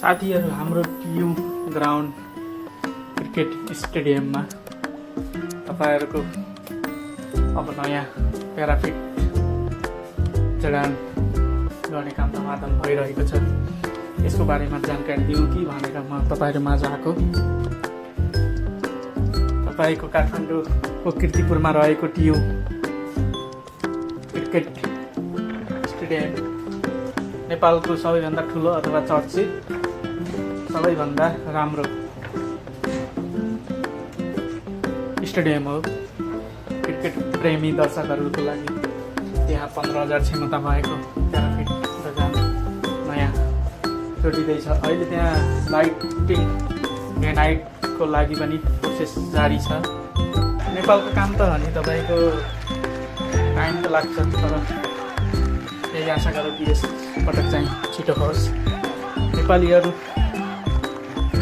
साथीहरू हाम्रो TU ground cricket स्टेडियममा तपाईँहरूको अब नयाँ प्याराफिट जडान गर्ने काम धमाधम भइरहेको छ। यसको बारेमा जानकारी दिउँ कि भनेर म तपाईँहरू माझ आएको। तपाईँको काठमाडौँको कीर्तिपुरमा रहेको टियु क्रिकेट स्टेडियम नेपालको सबैभन्दा ठुलो अथवा चर्चित सबैभन्दा राम्रो स्टेडियम हो। क्रिकेट प्रेमी दर्शकहरूको लागि त्यहाँ 15,000 क्षमता भएको प्याराफिट जडान नयाँ जोडिँदैछ। अहिले त्यहाँ लाइटिङ ग्रेनाइटको लागि पनि प्रोसेस जारी छ। नेपालको काम त हो नि, तपाईँको टाइम त लाग्छ, तर यही आशा गरौँ कि यस पटक चाहिँ छिटो होस्। नेपालीहरू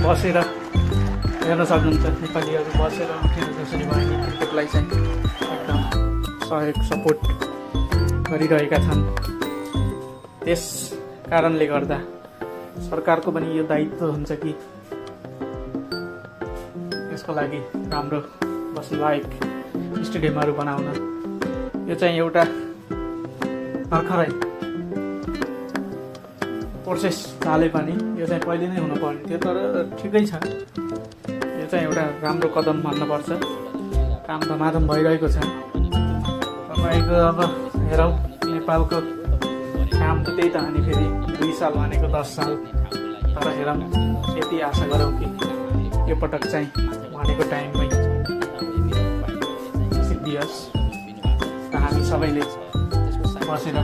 बसेर हेर्न सक्नुहुन्छ। नेपालीहरू बसेर उठेर जसरी भयो नि क्रिकेटलाई चाहिँ एकदम सहयोग सपोर्ट गरिरहेका छन्। त्यस कारणले गर्दा सरकारको पनि यो दायित्व हुन्छ कि यसको लागि राम्रो बस्नलायक स्टेडियमहरू बनाउन। यो चाहिँ एउटा भर्खरै प्रोसेस चाले पनि यो चाहिँ पहिले नै हुनुपर्ने थियो, तर ठिकै छ। यो चाहिँ एउटा राम्रो कदम भन्नुपर्छ। काम धमाधम भइरहेको छ। तपाईँको अब हेरौँ नेपालको काम त त्यही त हो नि, फेरि 2 साल भनेको 10 साल, तर हेरौँ यति आशा गरौँ कि यो पटक चाहिँ भनेको टाइममै सिद्धियोस् र हामी सबैले बसेर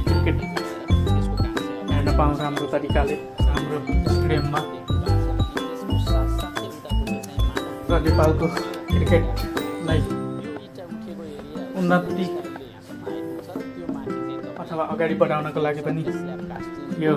क्रिकेट हेर्न पाऊँ राम्रो तरिकाले हाम्रो स्टेडियममा र नेपालको क्रिकेटलाई उन्नति अथवा अगाडि बढाउनको लागि पनि यो